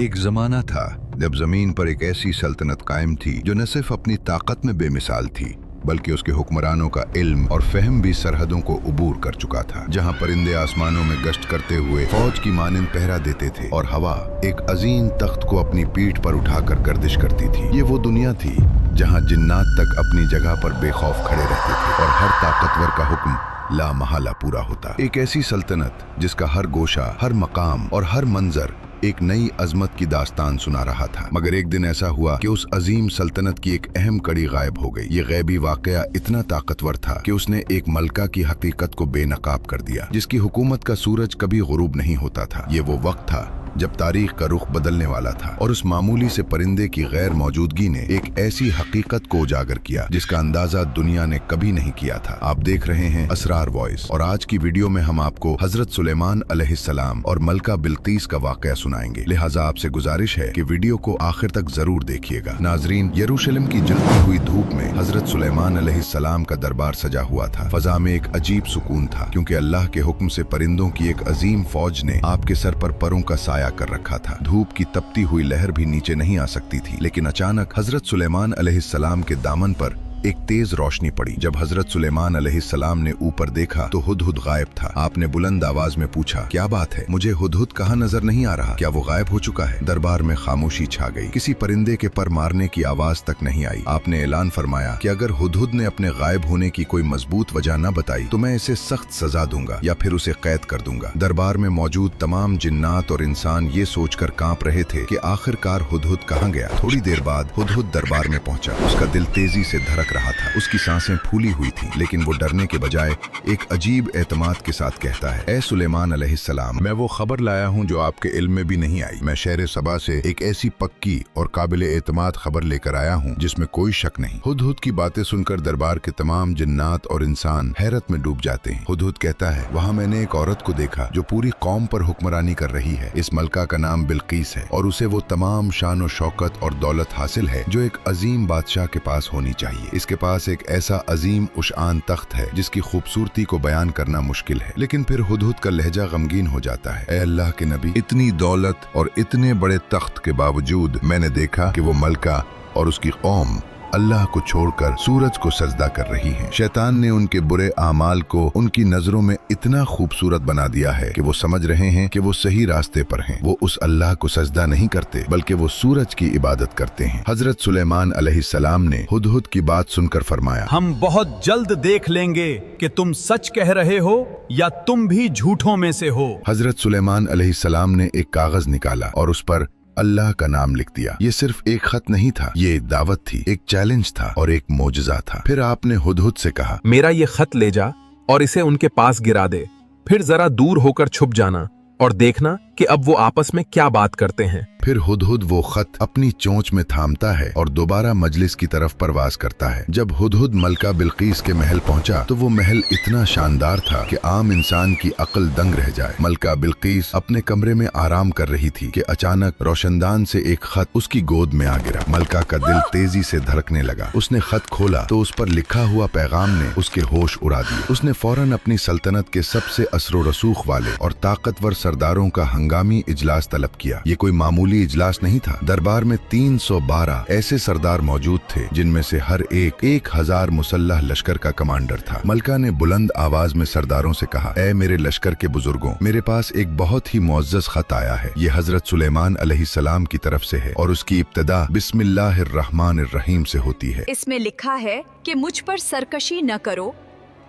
एक जमाना था जब जमीन पर एक ऐसी सल्तनत कायम थी जो न सिर्फ अपनी ताकत में बेमिसाल थी बल्कि उसके हुक्मरानों का इल्म और फहम भी सरहदों को उबूर कर चुका था। जहां परिंदे आसमानों में गश्त करते हुए फौज की मानिंद पहरा देते थे और हवा एक अजीम तख्त को अपनी पीठ पर उठाकर गर्दिश करती थी। ये वो दुनिया थी जहां जिन्नात तक अपनी जगह पर बेखौफ खड़े रहते थे और हर ताकतवर का हुक्म ला महला पूरा होता। एक ऐसी सल्तनत जिसका हर गोशा, हर मकाम और हर मंजर एक नई अजमत की दास्तान सुना रहा था। मगर एक दिन ऐसा हुआ कि उस अजीम सल्तनत की एक अहम कड़ी गायब हो गई। ये गैबी वाकया इतना ताकतवर था कि उसने एक मलका की हकीकत को बेनकाब कर दिया, जिसकी हुकूमत का सूरज कभी गुरूब नहीं होता था। ये वो वक्त था जब तारीख का रुख बदलने वाला था और उस मामूली से परिंदे की गैर मौजूदगी ने एक ऐसी हकीकत को उजागर किया जिसका अंदाजा दुनिया ने कभी नहीं किया था। आप देख रहे हैं असरार वॉइस और आज की वीडियो में हम आपको हजरत सुलेमान अलैहिस्सलाम और मलका बिल्कीस का वाकया सुनाएंगे। लिहाजा आपसे गुजारिश है कि वीडियो को आखिर तक जरूर देखिएगा। नाजरीन, यरूशलेम की जलती हुई धूप में हजरत सुलेमान अलैहिस्सलाम का दरबार सजा हुआ था। फजा में एक अजीब सुकून था क्योंकि अल्लाह के हुक्म से परिंदों की एक अजीम फौज ने आपके सर पर परों का साया कर रखा था। धूप की तपती हुई लहर भी नीचे नहीं आ सकती थी। लेकिन अचानक हजरत सुलेमान अलैहिस्सलाम के दामन पर एक तेज रोशनी पड़ी। जब हजरत सुलेमान अलैहिस्सलाम ने ऊपर देखा तो हुदहुद गायब था। आपने बुलंद आवाज में पूछा, क्या बात है? मुझे हुदहुद कहाँ नजर नहीं आ रहा? क्या वो गायब हो चुका है? दरबार में खामोशी छा गई। किसी परिंदे के पर मारने की आवाज तक नहीं आई। आपने ऐलान फरमाया कि अगर हुदहुद ने अपने गायब होने की कोई मजबूत वजह न बताई तो मैं इसे सख्त सजा दूंगा या फिर उसे कैद कर दूंगा। दरबार में मौजूद तमाम जिन्नात और इंसान ये सोचकर कांप रहे थे कि आखिरकार हुदहुद कहाँ गया। थोड़ी देर बाद हुदहुद दरबार में पहुंचा। उसका दिल तेजी से धड़क रहा था। उसकी सांसें फूली हुई थी, लेकिन वो डरने के बजाय एक अजीब एतमाद के साथ कहता है, ए सुलेमान अलैहिस्सलाम, मैं वो खबर लाया हूँ जो आपके इल्म में भी नहीं आई। मैं शहर सबा से एक ऐसी पक्की और काबिल एतमाद खबर लेकर आया हूँ जिसमें कोई शक नहीं। हुदहुद की बातें सुनकर दरबार के तमाम जिन्नात और इंसान हैरत में डूब जाते हैं। हुदहुद कहता है, वहाँ मैंने एक औरत को देखा जो पूरी कौम पर हुक्मरानी कर रही है। इस मलका का नाम बिल्कीस है और उसे वो तमाम शान और शौकत और दौलत हासिल है जो एक अजीम बादशाह के पास होनी चाहिए। इसके पास एक ऐसा अजीम उशान तख्त है जिसकी खूबसूरती को बयान करना मुश्किल है। लेकिन फिर हुदहुद का लहजा गमगीन हो जाता है। ए अल्लाह के नबी, इतनी दौलत और इतने बड़े तख्त के बावजूद मैंने देखा कि वो मलका और उसकी कौम अल्लाह को छोड़कर सूरज को सजदा कर रही है। शैतान ने उनके बुरे आमाल को उनकी नजरों में इतना खूबसूरत बना दिया है कि वो समझ रहे हैं कि वो सही रास्ते पर हैं। वो उस अल्लाह को सजदा नहीं करते बल्कि वो सूरज की इबादत करते हैं। हजरत सुलेमान अलैहिस्सलाम ने हुदहुद की बात सुनकर फरमाया, हम बहुत जल्द देख लेंगे कि तुम सच कह रहे हो या तुम भी झूठों में से हो। हजरत सुलेमान अलैहिस्सलाम ने एक कागज निकाला और उस पर अल्लाह का नाम लिख दिया। ये सिर्फ एक खत नहीं था, ये एक दावत थी, एक चैलेंज था और एक मोजज़ा था। फिर आपने हुदहुद से कहा, मेरा ये खत ले जा और इसे उनके पास गिरा दे। फिर जरा दूर होकर छुप जाना और देखना कि अब वो आपस में क्या बात करते हैं। फिर हुदहुद वो खत अपनी चोंच में थामता है और दोबारा मजलिस की तरफ परवाज करता है। जब हुदहुद मलका बिल्कीस के महल पहुंचा तो वो महल इतना शानदार था कि आम इंसान की अक्ल दंग रह जाए। मलका बिल्कीस अपने कमरे में आराम कर रही थी कि अचानक रोशनदान से एक खत उसकी गोद में आ गिरा। मलका का दिल तेजी से धड़कने लगा। उसने खत खोला तो उस पर लिखा हुआ पैगाम ने उसके होश उड़ा दिए। उसने फौरन अपनी सल्तनत के सबसे असरो रसूख वाले और ताकतवर सरदारों का हंगामी इजलास तलब किया। ये कोई मामूली इजलास नहीं था। दरबार में 312 ऐसे सरदार मौजूद थे जिनमें से हर एक 1000 मुसल्लह लश्कर का कमांडर था। मलका ने बुलंद आवाज में सरदारों से कहा, ए मेरे लश्कर के बुजुर्गों, मेरे पास एक बहुत ही मुअज़्ज़ज़ खत आया है। ये हजरत सुलेमान अलैहिस्सलाम की तरफ से है और उसकी इब्तिदा बिस्मिल्लाहिर्रहमानिर्रहीम से होती है। इसमें लिखा है कि मुझ पर सरकशी न करो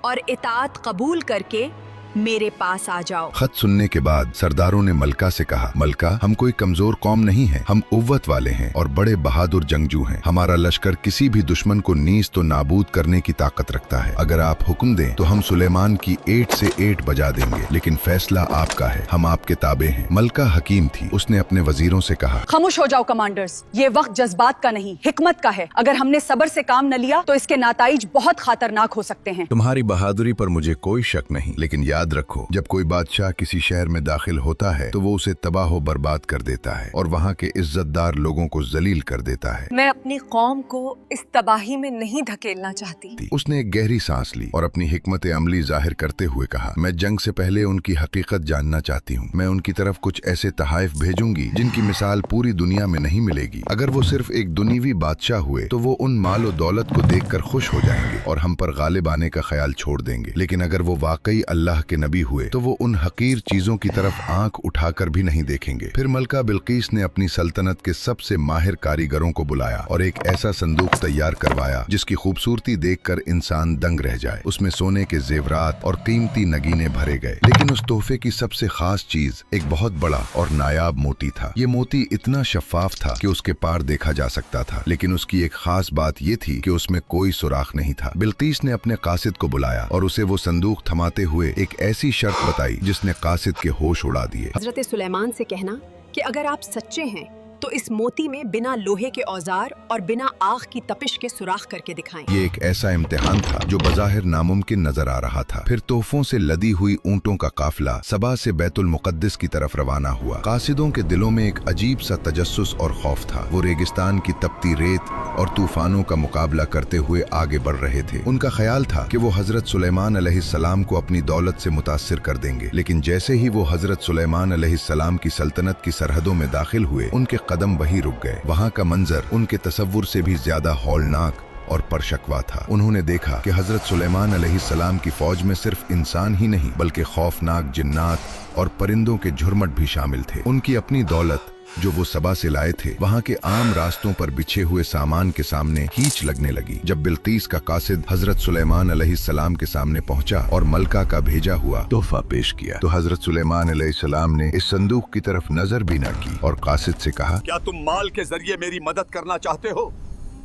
और इताअत कबूल करके मेरे पास आ जाओ। खत सुनने के बाद सरदारों ने मलका से कहा, मलका, हम कोई कमजोर कौम नहीं है, हम उव्वत वाले हैं और बड़े बहादुर जंगजू हैं। हमारा लश्कर किसी भी दुश्मन को नीज तो नाबूद करने की ताकत रखता है। अगर आप हुक्म दें तो हम सुलेमान की 8 से 8 बजा देंगे, लेकिन फैसला आपका है, हम आपके ताबे हैं। मलका हकीम थी। उसने अपने वजीरों से कहा, खामोश हो जाओ कमांडर्स, ये वक्त जज्बात का नहीं हिकमत का है। अगर हमने सब्र से काम न लिया तो इसके नाताइज बहुत खतरनाक हो सकते हैं। तुम्हारी बहादुरी पर मुझे कोई शक नहीं, लेकिन याद याद रखो, जब कोई बादशाह किसी शहर में दाखिल होता है तो वो उसे तबाह व बर्बाद कर देता है और वहाँ के इज्जतदार लोगों को जलील कर देता है। मैं अपनी कौम को इस तबाही में नहीं धकेलना चाहती। उसने एक गहरी सांस ली और अपनी हिकमत अमली जाहिर करते हुए कहा, मैं जंग से पहले उनकी हकीकत जानना चाहती हूँ। मैं उनकी तरफ कुछ ऐसे तहाइफ भेजूंगी जिनकी मिसाल पूरी दुनिया में नहीं मिलेगी। अगर वो सिर्फ एक दुनियावी बादशाह हुए तो वो उन माल और दौलत को देखकर खुश हो जाएंगे और हम पर गालिब आने का ख्याल छोड़ देंगे। लेकिन अगर वो वाकई अल्लाह के नबी हुए तो वो उन हकीर चीजों की तरफ आंख उठाकर भी नहीं देखेंगे। फिर मलका बिल्कीस ने अपनी सल्तनत के सबसे माहिर कारीगरों को बुलाया और एक ऐसा संदूक तैयार करवाया जिसकी खूबसूरती देखकर इंसान दंग रह जाए। उसमें सोने के जेवरात और कीमती नगीने भरे गए, लेकिन उस तोहफे की सबसे खास चीज एक बहुत बड़ा और नायाब मोती था। ये मोती इतना शफाफ था कि उसके पार देखा जा सकता था, लेकिन उसकी एक खास बात ये थी कि उसमें कोई सुराख नहीं था। बिल्कीस ने अपने कासिद को बुलाया और उसे वो संदूक थमाते हुए एक ऐसी शर्त बताई जिसने कासिद के होश उड़ा दिए। हजरत सुलेमान से कहना कि अगर आप सच्चे हैं तो इस मोती में बिना लोहे के औजार और बिना आग की तपिश के सुराख करके दिखाएं। ये एक ऐसा इम्तिहान था जो बज़ाहिर नामुमकिन नजर आ रहा था। फिर तोहफों से लदी हुई ऊंटों का काफिला सबा से बैतुल मुक़द्दिस की तरफ रवाना हुआ। कासिदों के दिलों में एक अजीब सा तजस्सुस और खौफ था। वो रेगिस्तान की तपती रेत और तूफानों का मुकाबला करते हुए आगे बढ़ रहे थे। उनका ख्याल था कि वो हजरत सुलेमान अलैहिस्सलाम को अपनी दौलत से मुतासिर कर देंगे, लेकिन जैसे ही वो हजरत सुलेमान अलैहिस्सलाम की सल्तनत की सरहदों में दाखिल हुए, उनके कदम वहीं रुक गए। वहाँ का मंजर उनके तसव्वुर से भी ज्यादा हौलनाक और परशकवा था। उन्होंने देखा कि हजरत सुलेमान अलैहिस्सलाम की फौज में सिर्फ इंसान ही नहीं बल्कि खौफनाक जिन्नात और परिंदों के झुरमट भी शामिल थे। उनकी अपनी दौलत जो वो सबा से लाए थे वहाँ के आम रास्तों पर बिछे हुए सामान के सामने हीच लगने लगी। जब बिल्कीस का कासिद हजरत सुलेमान अलैहिस्सलाम के सामने पहुंचा और मलका का भेजा हुआ तोहफा पेश किया तो हजरत सुलेमान अलैहिस्सलाम ने इस संदूक की तरफ नजर भी न की और कासिद से कहा, क्या तुम माल के जरिए मेरी मदद करना चाहते हो?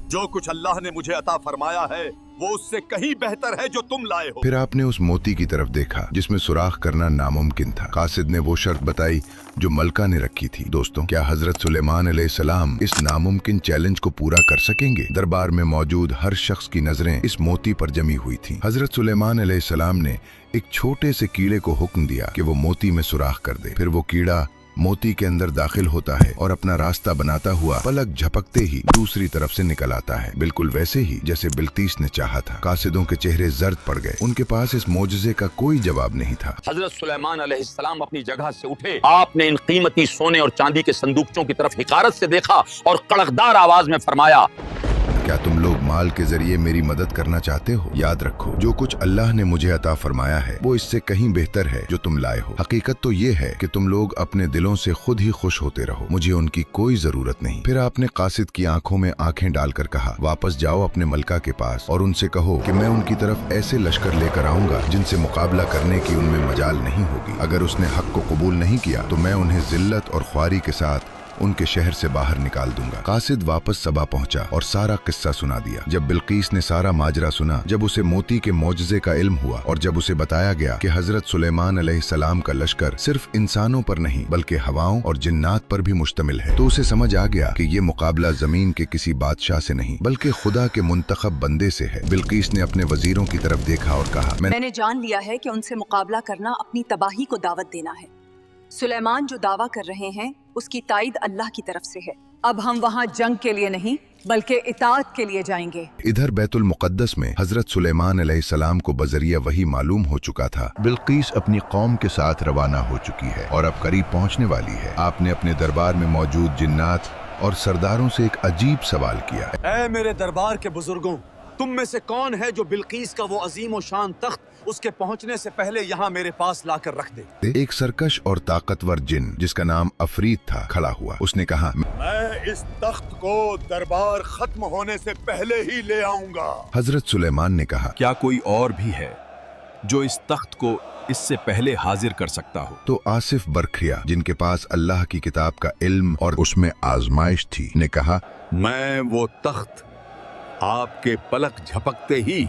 जो कुछ अल्लाह ने मुझे अता फरमाया है वो उससे कहीं बेहतर है जो तुम लाए हो। फिर आपने उस मोती की तरफ देखा जिसमें सुराख करना नामुमकिन था। कासिद ने वो शर्त बताई जो मलका ने रखी थी। दोस्तों, क्या हजरत सुलेमान अलैहिस्सलाम इस नामुमकिन चैलेंज को पूरा कर सकेंगे? दरबार में मौजूद हर शख्स की नजरें इस मोती पर जमी हुई थी। हजरत सुलेमान अलैहिस्सलाम ने एक छोटे से कीड़े को हुक्म दिया कि वो मोती में सुराख कर दे। फिर वो कीड़ा मोती के अंदर दाखिल होता है और अपना रास्ता बनाता हुआ पलक झपकते ही दूसरी तरफ से निकल आता है, बिल्कुल वैसे ही जैसे बिल्कीस ने चाहा था। कासिदों के चेहरे जर्द पड़ गए। उनके पास इस मोजज़े का कोई जवाब नहीं था। हजरत सुलेमान अलैहिस्सलाम अपनी जगह से उठे। आपने इन कीमती सोने और चांदी के संदूकचों की तरफ हिकारत से देखा और कड़कदार आवाज में फरमाया, क्या तुम लोग माल के जरिए मेरी मदद करना चाहते हो? याद रखो, जो कुछ अल्लाह ने मुझे अता फरमाया है वो इससे कहीं बेहतर है जो तुम लाए हो। हकीकत तो ये है कि तुम लोग अपने दिलों से खुद ही खुश होते रहो, मुझे उनकी कोई जरूरत नहीं। फिर आपने कासिद की आंखों में आंखें डालकर कहा, वापस जाओ अपने मलका के पास और उनसे कहो कि मैं उनकी तरफ ऐसे लश्कर लेकर आऊंगा जिनसे मुकाबला करने की उनमें मजाल नहीं होगी। अगर उसने हक को कबूल नहीं किया तो मैं उन्हें जिल्लत और ख्वारी के साथ उनके शहर से बाहर निकाल दूंगा। कासिद वापस सबा पहुंचा और सारा किस्सा सुना दिया। जब बिल्कीस ने सारा माजरा सुना, जब उसे मोती के मौजज़े का इल्म हुआ और जब उसे बताया गया कि हजरत सुलेमान अलैहिस्सलाम का लश्कर सिर्फ इंसानों पर नहीं बल्कि हवाओं और जिन्नात पर भी मुश्तमिल है, तो उसे समझ आ गया कि ये मुकाबला जमीन के किसी बादशाह से नहीं बल्कि खुदा के मुंतखब बंदे से है। बिल्कीस ने अपने वजीरों की तरफ देखा और कहा, मैंने जान लिया है कि उनसे मुकाबला करना अपनी तबाही को दावत देना है। सुलेमान जो दावा कर रहे हैं उसकी ताईद अल्लाह की तरफ से है। अब हम वहाँ जंग के लिए नहीं बल्कि इताअत के लिए जाएंगे। इधर बैतुल मुक़द्दस में हजरत सुलेमान अलैहिस्सलाम को बजरिया वही मालूम हो चुका था, बिल्कीस अपनी कौम के साथ रवाना हो चुकी है और अब करीब पहुंचने वाली है। आपने अपने दरबार में मौजूद जिन्नात और सरदारों से एक अजीब सवाल किया। ऐ मेरे दरबार के बुजुर्गों, तुम में से कौन है जो बिल्कीस का वो अजीम और शान तख्त उसके पहुंचने से पहले यहाँ मेरे पास लाकर रख दे? एक सरकश और ताकतवर जिन जिसका नाम अफरीद था खड़ा हुआ। उसने कहा, मैं इस तख्त को दरबार खत्म होने से पहले ही ले आऊंगा। हजरत सुलेमान ने कहा, क्या कोई और भी है जो इस तख्त को इससे पहले हाजिर कर सकता हो? तो आसिफ बरखिया, जिनके पास अल्लाह की किताब का इल्म और उसमें आजमाइश थी, ने कहा, मैं वो तख्त आपके पलक झपकते ही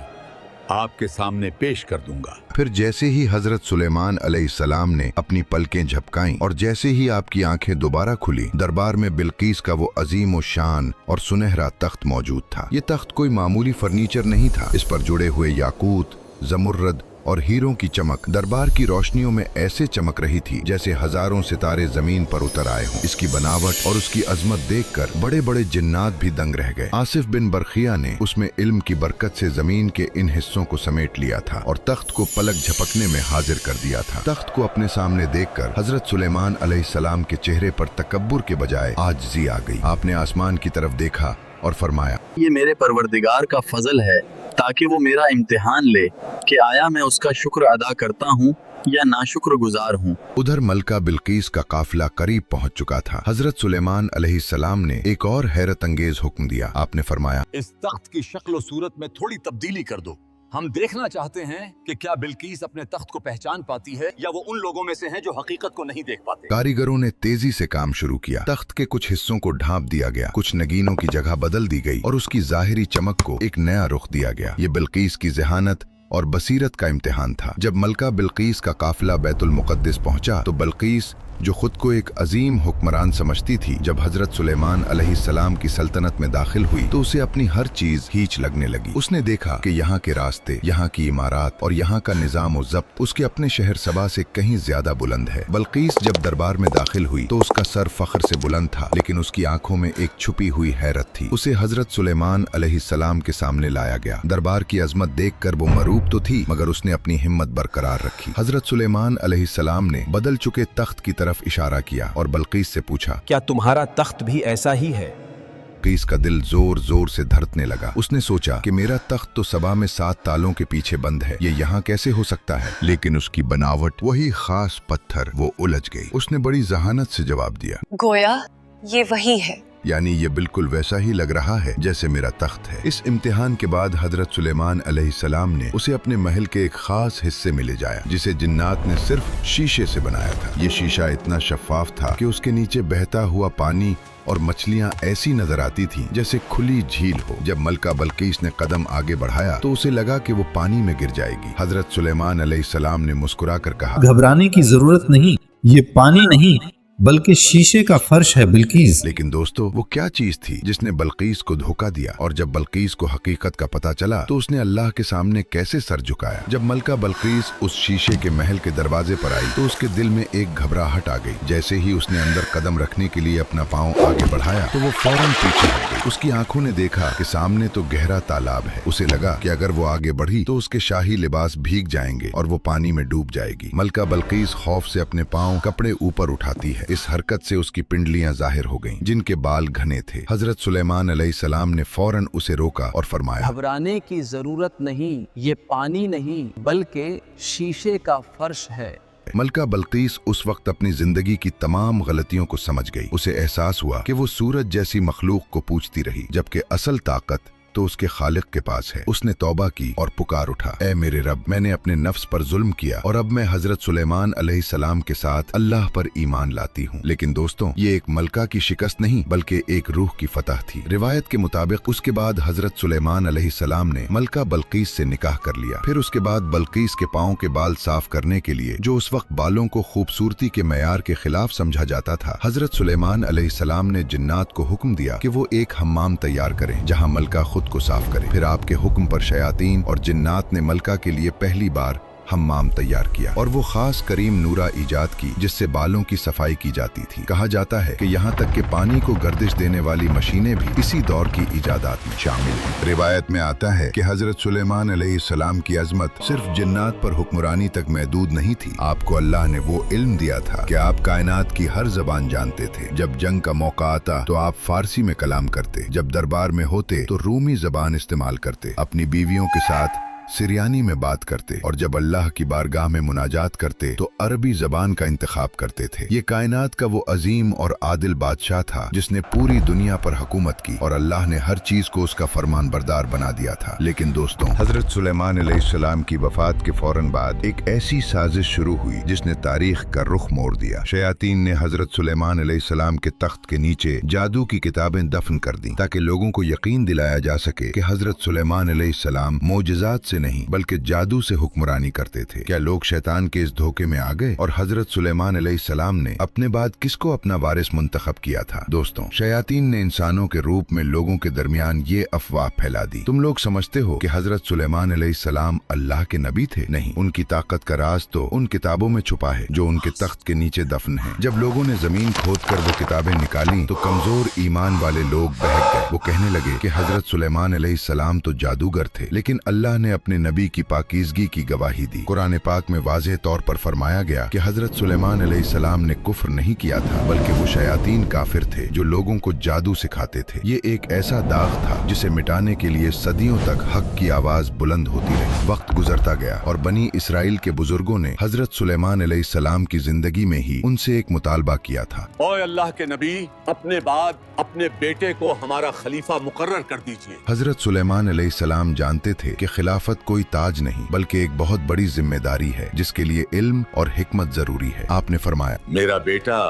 आपके सामने पेश कर दूंगा। फिर जैसे ही हजरत सुलेमान अलैहिस्सलाम ने अपनी पलकें झपकाईं और जैसे ही आपकी आंखें दोबारा खुली, दरबार में बिल्कीस का वो अजीम और शान और सुनहरा तख्त मौजूद था। ये तख्त कोई मामूली फर्नीचर नहीं था। इस पर जुड़े हुए याकूत, जमुर्रद और हीरों की चमक दरबार की रोशनियों में ऐसे चमक रही थी जैसे हजारों सितारे जमीन पर उतर आए हों। इसकी बनावट और उसकी अजमत देखकर बड़े बड़े जिन्नात भी दंग रह गए। आसिफ बिन बरखिया ने उसमें इल्म की बरकत से जमीन के इन हिस्सों को समेट लिया था और तख्त को पलक झपकने में हाजिर कर दिया था। तख्त को अपने सामने देखकर हजरत सुलेमान अलैहिस्सलाम के चेहरे पर तकब्बुर के बजाय आजिज़ी आ गई। आपने आसमान की तरफ देखा और फरमाया, ये मेरे परवरदिगार का फजल है ताकि वो मेरा इम्तिहान ले कि आया मैं उसका शुक्र अदा करता हूँ या नाशुक्र गुजार हूँ। उधर मलका बिल्कीस का काफिला करीब पहुंच चुका था। हजरत सुलेमान अलैहिस्सलाम ने एक और हैरत अंगेज हुक्म दिया। आपने फरमाया, इस तख्त की शक्ल और सूरत में थोड़ी तब्दीली कर दो। हम देखना चाहते हैं कि क्या बिल्कीस अपने तख्त को पहचान पाती है या वो उन लोगों में से हैं जो हकीकत को नहीं देख पाते। कारीगरों ने तेजी से काम शुरू किया। तख्त के कुछ हिस्सों को ढांप दिया गया, कुछ नगीनों की जगह बदल दी गई और उसकी जाहिरी चमक को एक नया रुख दिया गया। ये बिल्कीस की ज़हानत और बसीरत का इम्तिहान था। जब मलका बिल्कीस का काफिला बैतुल मुक़द्दिस पहुंचा तो बिल्कीस, जो खुद को एक अजीम हुक्मरान समझती थी, जब हजरत सुलेमान अलैहिस्सलाम की सल्तनत में दाखिल हुई तो उसे अपनी हर चीज हीच लगने लगी। उसने देखा कि यहाँ के रास्ते, यहाँ की इमारत और यहाँ का निजाम और ज़ब्त उसके अपने शहर सबा से कहीं ज्यादा बुलंद है। बिल्कीस जब दरबार में दाखिल हुई तो उसका सर फख्र से बुलंद था, लेकिन उसकी आंखों में एक छुपी हुई हैरत थी। उसे हजरत सुलेमान अलैहिस्सलाम के सामने लाया गया। दरबार की अजमत देखकर वो मरूब तो थी, मगर उसने अपनी हिम्मत बरकरार रखी। हजरत सुलेमान अलैहिस्सलाम ने बदल चुके तख्त की तरफ इशारा किया और बिल्कीस से पूछा, क्या तुम्हारा तख्त भी ऐसा ही है? बिल्कीस का दिल जोर जोर से धड़कने लगा। उसने सोचा कि मेरा तख्त तो सबा में 7 तालों के पीछे बंद है, ये यहाँ कैसे हो सकता है? लेकिन उसकी बनावट, वही खास पत्थर, वो उलझ गई। उसने बड़ी जहानत से जवाब दिया, गोया ये वही है, यानी ये बिल्कुल वैसा ही लग रहा है जैसे मेरा तख्त है। इस इम्तिहान के बाद हजरत सुलेमान अलैहिस्सलाम ने उसे अपने महल के एक खास हिस्से में ले जाया, जिसे जिन्नात ने सिर्फ शीशे से बनाया था। ये शीशा इतना शफाफ था कि उसके नीचे बहता हुआ पानी और मछलियां ऐसी नजर आती थीं जैसे खुली झील हो। जब मलका बिल्कीस ने कदम आगे बढ़ाया तो उसे लगा कि वो पानी में गिर जाएगी। हजरत सुलेमान अलैहिस्सलाम ने मुस्कुराकर कहा, घबराने की जरूरत नहीं, ये पानी नहीं बल्कि शीशे का फर्श है बिल्कीस। लेकिन दोस्तों, वो क्या चीज थी जिसने बिल्कीस को धोखा दिया? और जब बिल्कीस को हकीकत का पता चला तो उसने अल्लाह के सामने कैसे सर झुकाया? जब मलका बिल्कीस उस शीशे के महल के दरवाजे पर आई तो उसके दिल में एक घबराहट आ गई। जैसे ही उसने अंदर कदम रखने के लिए अपना पांव आगे बढ़ाया तो वो फौरन पीछे हट गई। उसकी आंखों ने देखा कि सामने तो गहरा तालाब है। उसे लगा कि अगर वो आगे बढ़ी तो उसके शाही लिबास भीग जाएंगे और वो पानी में डूब जाएगी। मलका बिल्कीस खौफ से अपने पांव कपड़े ऊपर उठाती है। इस हरकत से उसकी पिंडलियां जाहिर हो गईं, जिनके बाल घने थे। हजरत सुलेमान अलैहिस्सलाम ने फौरन उसे रोका और फरमाया, घबराने की जरूरत नहीं, ये पानी नहीं बल्कि शीशे का फर्श है। मलका बिल्कीस उस वक्त अपनी जिंदगी की तमाम गलतियों को समझ गई। उसे एहसास हुआ कि वो सूरज जैसी मखलूक को पूजती रही, जबकि असल ताकत तो उसके खालिक के पास है। उसने तौबा की और पुकार उठा, ऐ मेरे रब, मैंने अपने नफ्स पर जुल्म किया और अब मैं हजरत सुलेमान अलैहिस्सलाम के साथ अल्लाह पर ईमान लाती हूँ। लेकिन दोस्तों, ये एक मलका की शिकस्त नहीं बल्कि एक रूह की फतह थी। रिवायत के मुताबिक उसके बाद हजरत सुलेमान अलैहिस्सलाम ने मलका बिल्कीस से निकाह कर लिया। फिर उसके बाद बिल्कीस के पाँव के बाल साफ करने के लिए, जो उस वक्त बालों को खूबसूरती के मयार के खिलाफ समझा जाता था, हजरत सुलेमान अलैहिस्सलाम ने जिन्नात को हुक्म दिया कि वो एक हम्माम तैयार करें जहाँ मलका खुद को साफ करे। फिर आपके हुक्म पर शयातीन और जिन्नात ने मलका के लिए पहली बार हम्माम तैयार किया और वो खास करीम नूरा इजाद की जिससे बालों की सफाई की जाती थी। कहा जाता है कि यहाँ तक कि पानी को गर्दिश देने वाली मशीनें भी इसी दौर की इजादात में शामिल हैं। रिवायत में आता है कि हजरत सुलेमान अलैहिस्सलाम की अजमत सिर्फ जिन्नात पर हुक्मरानी तक महदूद नहीं थी। आपको अल्लाह ने वो इल्म दिया था कि आप कायनात की हर जबान जानते थे। जब जंग का मौका आता तो आप फारसी में कलाम करते, जब दरबार में होते तो रूमी जबान इस्तेमाल करते, अपनी बीवियों के साथ सिरियानी में बात करते और जब अल्लाह की बारगाह में मुनाजात करते तो अरबी जबान का इंतखाब करते थे। ये कायनात का वो अजीम और आदिल बादशाह था जिसने पूरी दुनिया पर हुकूमत की और अल्लाह ने हर चीज को उसका फरमान बरदार बना दिया था। लेकिन दोस्तों, हजरत सुलेमान अलैहिस्सलाम की वफात के फौरन बाद एक ऐसी साजिश शुरू हुई जिसने तारीख का रुख मोड़ दिया। शयातीन ने हजरत सुलेमान अलैहिस्सलाम के तख्त के नीचे जादू की किताबें दफन कर दी ताकि लोगों को यकीन दिलाया जा सके कि हजरत सुलेमान अलैहिस्सलाम मोजज़ात से से नहीं बल्कि जादू से हुक्मरानी करते थे। क्या लोग शैतान के इस धोखे में आ गए और हजरत सुलेमान अलैहिस्सलाम ने अपने बाद किसको अपना वारिस मुंतखब किया था? दोस्तों, शयातीन ने इंसानों के रूप में लोगों के दरमियान ये अफवाह फैला दी। तुम लोग समझते हो कि हजरत सुलेमान अलैहिस्सलाम अल्लाह के नबी थे? नहीं, उनकी ताकत का राज तो उन किताबों में छुपा है जो उनके तख्त के नीचे दफन है। जब लोगों ने जमीन खोद कर वो किताबें निकाली तो कमजोर ईमान वाले लोग बहक गए। वो कहने लगे कि हजरत सुलेमान अलैहिस्सलाम तो जादूगर थे, लेकिन अल्लाह ने अपने नबी की पाकीज़गी की गवाही दी। कुरान पाक में वाज़ेह तौर पर फरमाया गया कि हजरत सुलेमान अलैहिस्सलाम ने कुफ्र नहीं किया था, बल्कि वो शयातीन काफिर थे जो लोगों को जादू सिखाते थे। ये एक ऐसा दाग था जिसे मिटाने के लिए सदियों तक हक की आवाज बुलंद होती रही। वक्त गुजरता गया और बनी इसराइल के बुजुर्गों ने हजरत सुलेमान अलैहिस्सलाम की जिंदगी में ही उनसे एक मुतालबा किया था। ओए अल्लाह के नबी, अपने बाद अपने बेटे को हमारा खलीफा मुकर्रर कर दीजिए। हजरत सुलेमान अलैहिस्सलाम जानते थे कि खिलाफत कोई ताज नहीं बल्कि एक बहुत बड़ी जिम्मेदारी है जिसके लिए इल्म और हिकमत जरूरी है। आपने फरमाया, मेरा बेटा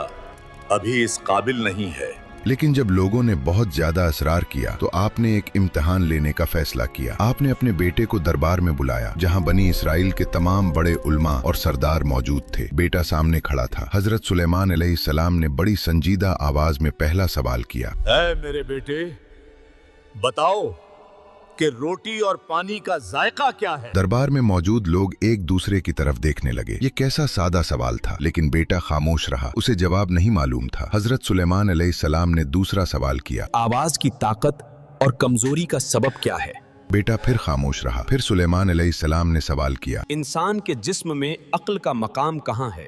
अभी इस काबिल नहीं है। लेकिन जब लोगों ने बहुत ज्यादा असरार किया तो आपने एक इम्तिहान लेने का फैसला किया। आपने अपने बेटे को दरबार में बुलाया जहां बनी इसराइल के तमाम बड़े उलमा और सरदार मौजूद थे। बेटा सामने खड़ा था। हजरत सुलेमान अलैहिस्सलाम ने बड़ी संजीदा आवाज में पहला सवाल किया, ऐ मेरे बेटे, बताओ कि रोटी और पानी का जायका क्या है? दरबार में मौजूद लोग एक दूसरे की तरफ देखने लगे। ये कैसा सादा सवाल था, लेकिन बेटा खामोश रहा। उसे जवाब नहीं मालूम था। हजरत सुलेमान अलैहिस्सलाम ने दूसरा सवाल किया, आवाज की ताकत और कमजोरी का सबब क्या है? बेटा फिर खामोश रहा। फिर सुलेमान अलैहिस्सलाम ने सवाल किया, इंसान के जिस्म में अक्ल का मकाम कहाँ है?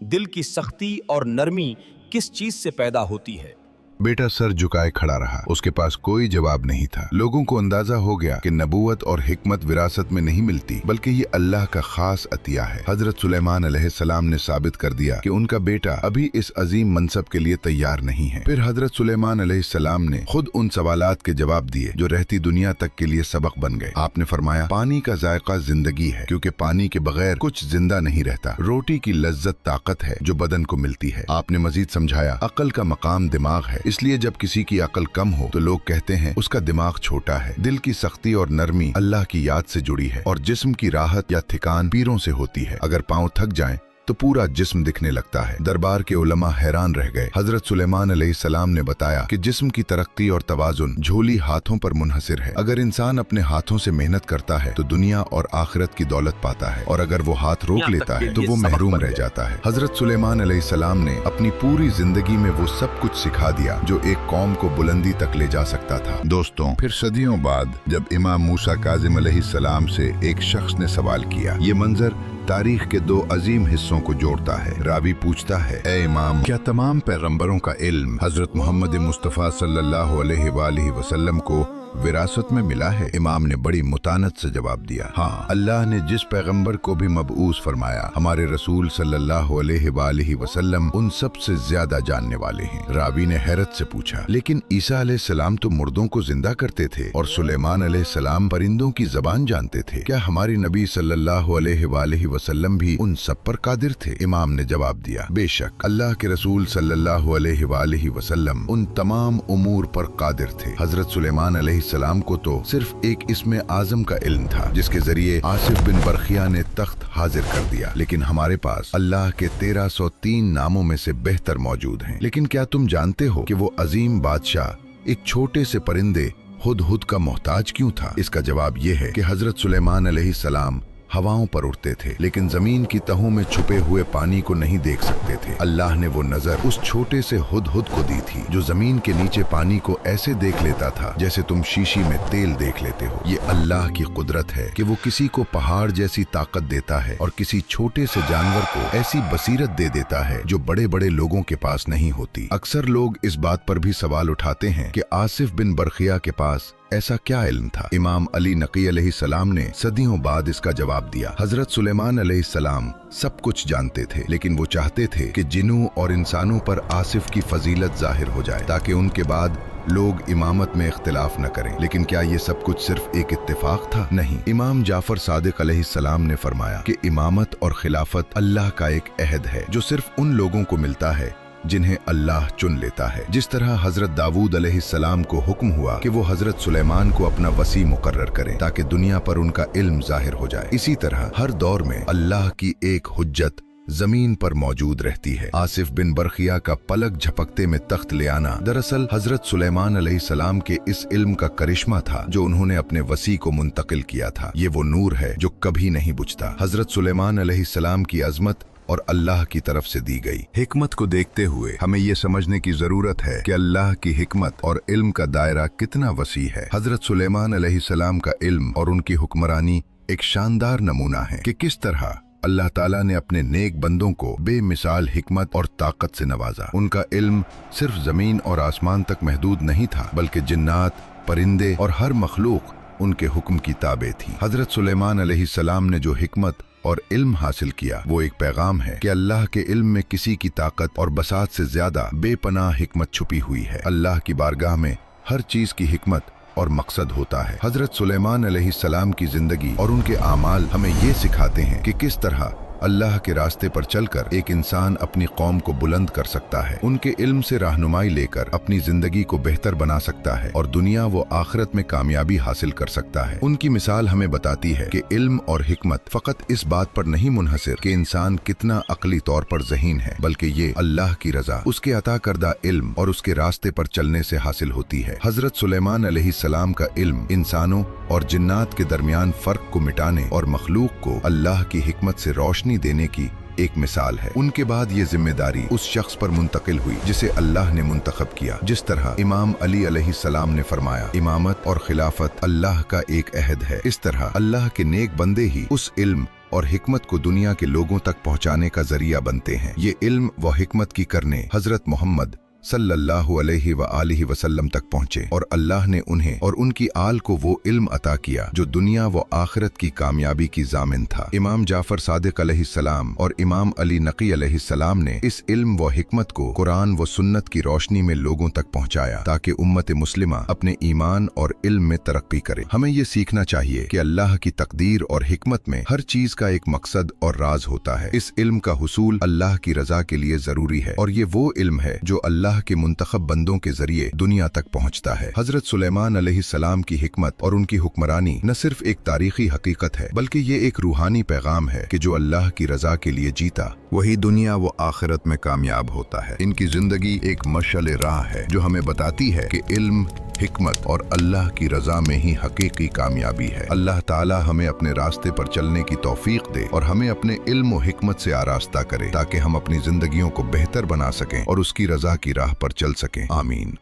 दिल की सख्ती और नरमी किस चीज से पैदा होती है? बेटा सर झुकाए खड़ा रहा। उसके पास कोई जवाब नहीं था। लोगों को अंदाजा हो गया कि नबूवत और हिकमत विरासत में नहीं मिलती बल्कि ये अल्लाह का खास अतिया है। हजरत सुलेमान अलैहिस्सलाम ने साबित कर दिया कि उनका बेटा अभी इस अजीम मनसब के लिए तैयार नहीं है। फिर हजरत सुलेमान अलैहिस्सलाम ने खुद उन सवालात के जवाब दिए जो रहती दुनिया तक के लिए सबक बन गए। आपने फरमाया, पानी का जायका जिंदगी है क्योंकि पानी के बगैर कुछ जिंदा नहीं रहता। रोटी की लज्जत ताकत है जो बदन को मिलती है। आपने मजीद समझाया, अकल का मकाम दिमाग है, इसलिए जब किसी की अकल कम हो तो लोग कहते हैं उसका दिमाग छोटा है। दिल की सख्ती और नरमी अल्लाह की याद से जुड़ी है और जिस्म की राहत या थकान पीरों से होती है। अगर पांव थक जाएं तो पूरा जिस्म दिखने लगता है। दरबार के उलमा हैरान रह गए। हजरत सुलेमान अलैहिस्सलाम ने बताया कि जिस्म की तरक्की और तवाजुन झोली हाथों पर मुनहसिर है। अगर इंसान अपने हाथों से मेहनत करता है तो दुनिया और आखिरत की दौलत पाता है, और अगर वो हाथ रोक लेता है तो वो महरूम रह जाता है। हजरत सुलेमान अलैहिस्सलाम ने अपनी पूरी जिंदगी में वो सब कुछ सिखा दिया जो एक कौम को बुलंदी तक ले जा सकता था। दोस्तों, फिर सदियों बाद जब इमाम मूसा काजिम अलैहिस्सलाम से एक शख्स ने सवाल किया, ये मंजर तारीख के दो अजीम हिस्सों को जोड़ता है। रावी पूछता है, ए इमाम, क्या तमाम पैगंबरों का इल्म हजरत मोहम्मद मुस्तफ़ा सल्लल्लाहु अलैहि वसल्लम को विरासत में मिला है? इमाम ने बड़ी मुतानत से जवाब दिया, हाँ, अल्लाह ने जिस पैगंबर को भी मबऊस फरमाया हमारे रसूल सल्लल्लाहु अलैहि वसल्लम उन सब से ज्यादा जानने वाले हैं। रावी ने हैरत से पूछा, लेकिन ईसा अलैहिस्सलाम तो मुर्दों को जिंदा करते थे और सुलेमान अलैहिस्सलाम परिंदों की जबान जानते थे। क्या हमारी नबी सल्लल्लाहु अलैहि वसल्लम भी उन सब पर कादिर थे? इमाम ने जवाब दिया, बेशक अल्लाह के रसूल सल्लल्लाहु अलैहि वसल्लम उन तमाम उमूर पर कादिर थे। हजरत सुलेमान सलाम को तो सिर्फ एक इस्मे आजम का इल्म था जिसके जरिए आसिफ बिन बरखिया ने तख्त हाजिर कर दिया, लेकिन हमारे पास अल्लाह के 1303 नामों में से बेहतर मौजूद हैं। लेकिन क्या तुम जानते हो कि वो अजीम बादशाह एक छोटे से परिंदे हुदहुद का मोहताज क्यों था? इसका जवाब यह है कि हजरत सुलेमान अलैहिस्सलाम हवाओं पर उड़ते थे लेकिन जमीन की तहों में छुपे हुए पानी को नहीं देख सकते थे। अल्लाह ने वो नजर उस छोटे से हुदहुद को दी थी जो जमीन के नीचे पानी को ऐसे देख लेता था जैसे तुम शीशी में तेल देख लेते हो। ये अल्लाह की कुदरत है कि वो किसी को पहाड़ जैसी ताकत देता है और किसी छोटे से जानवर को ऐसी बसीरत दे देता है जो बड़े बड़े लोगों के पास नहीं होती। अक्सर लोग इस बात पर भी सवाल उठाते हैं कि आसिफ बिन बरखिया के पास ऐसा क्या इल्म था? इमाम अली नकी अलैहिस्सलाम ने सदियों बाद इसका जवाब दिया, हजरत सुलेमान अलैहिस्सलाम सब कुछ जानते थे लेकिन वो चाहते थे कि जिन्नों और इंसानों पर आसिफ की फजीलत जाहिर हो जाए ताकि उनके बाद लोग इमामत में इख्तिलाफ न करें। लेकिन क्या ये सब कुछ सिर्फ एक इत्तेफाक था? नहीं। इमाम जाफर सादिक अलैहिस्सलाम ने फरमाया कि इमामत और खिलाफत अल्लाह का एक अहद है जो सिर्फ उन लोगों को मिलता है जिन्हें अल्लाह चुन लेता है। जिस तरह हजरत दाऊद अलैहिस्सलाम को हुक्म हुआ कि वो हजरत सुलेमान को अपना वसी मुकर्रर करें ताकि दुनिया पर उनका इल्म जाहिर हो जाए, इसी तरह हर दौर में अल्लाह की एक हुज्जत जमीन पर मौजूद रहती है। आसिफ बिन बरखिया का पलक झपकते में तख्त ले आना दरअसल हजरत सुलेमान अलैहिस्सलाम के इस इल्म का करिश्मा था जो उन्होंने अपने वसी को मुंतकिल किया था। ये वो नूर है जो कभी नहीं बुझता। हजरत सुलेमान अलैहिस्सलाम की अजमत और अल्लाह की तरफ से दी गई हिकमत को देखते हुए हमें ये समझने की जरूरत है कि अल्लाह की हिकमत और इल्म का दायरा कितना वसी है। हजरत सुलेमान अलैहिस्सलाम का इल्म और उनकी हुक्मरानी एक शानदार नमूना है कि किस तरह अल्लाह ताला ने अपने नेक बंदों को बेमिसाल हिकमत और ताकत से नवाजा। उनका इल्म सिर्फ जमीन और आसमान तक महदूद नहीं था, बल्कि जिन्नात, परिंदे और हर मखलूक उनके हुक्म की ताबे थी। हजरत सुलेमान अलैहिस्सलाम ने जो हिकमत और इल्म हासिल किया वो एक पैगाम है कि अल्लाह के इल्म में किसी की ताकत और बसात से ज्यादा बेपनाह हिकमत छुपी हुई है। अल्लाह की बारगाह में हर चीज की हिकमत और मकसद होता है। हजरत सुलेमान अलैहिस्सलाम की जिंदगी और उनके आमाल हमें ये सिखाते हैं कि किस तरह अल्लाह के रास्ते पर चलकर एक इंसान अपनी कौम को बुलंद कर सकता है, उनके इल्म से रहनुमाई लेकर अपनी जिंदगी को बेहतर बना सकता है और दुनिया व आखिरत में कामयाबी हासिल कर सकता है। उनकी मिसाल हमें बताती है कि इल्म और हिकमत फकत इस बात पर नहीं मुनहसिर कि इंसान कितना अकली तौर पर ज़हीन है, बल्कि ये अल्लाह की रजा, उसके अता करदा इल्म और उसके रास्ते पर चलने से हासिल होती है। हजरत सुलेमान अलैहिस्सलाम का इल्म इंसानों और जिन्नात के दरमियान फर्क को मिटाने और मखलूक को अल्लाह की हिकमत से रोशनी देने की एक मिसाल है। उनके बाद ये जिम्मेदारी उस शख्स पर मुंतकिल हुई जिसे अल्लाह ने मुंतखब किया। जिस तरह इमाम अली अलैहिस्सलाम ने फरमाया, इमामत और खिलाफत अल्लाह का एक अहद है, इस तरह अल्लाह के नेक बंदे ही उस इल्म और हिकमत को दुनिया के लोगों तक पहुंचाने का जरिया बनते हैं। ये इल्म व हिकमत की करने हजरत मोहम्मद सल्लल्लाहु अलैहि व आलिहि वसल्लम तक पहुंचे और अल्लाह ने उन्हें और उनकी आल को वो इल्म अता किया जो दुनिया व आखिरत की कामयाबी की जामिन था। इमाम जाफर सादिक अलैहिस्सलाम और इमाम अली नकी अलैहिस्सलाम ने इस इल्म व हिकमत को कुरान व सुन्नत की रोशनी में लोगों तक पहुंचाया ताकि उम्मत मुस्लिमा अपने ईमान और इल्म में तरक्की करे। हमें ये सीखना चाहिए कि अल्लाह की तकदीर और हिकमत में हर चीज का एक मकसद और राज होता है। इस इल्म का हुसूल अल्लाह की रजा के लिए जरूरी है और ये वो इल्म है जो अल्लाह के मुंतखब बंदों के जरिए दुनिया तक पहुंचता है। हजरत सुलेमान अलैहिस्सलाम की हिकमत और उनकी हुक्मरानी न सिर्फ एक तारीखी हकीकत है, बल्कि ये एक रूहानी पैगाम है कि जो अल्लाह की रजा के लिए जीता वही दुनिया व आखिरत में कामयाब होता है। इनकी जिंदगी एक मशअल राह है जो हमें बताती है कि इल्म, हिकमत और अल्लाह की रजा में ही हकीकी कामयाबी है। अल्लाह ताला हमें अपने रास्ते पर चलने की तौफीक दे और हमें अपने इल्म और हिकमत से आरास्ता करे ताकि हम अपनी जिंदगियों को बेहतर बना सकें और उसकी रजा की राह पर चल सकें। आमीन।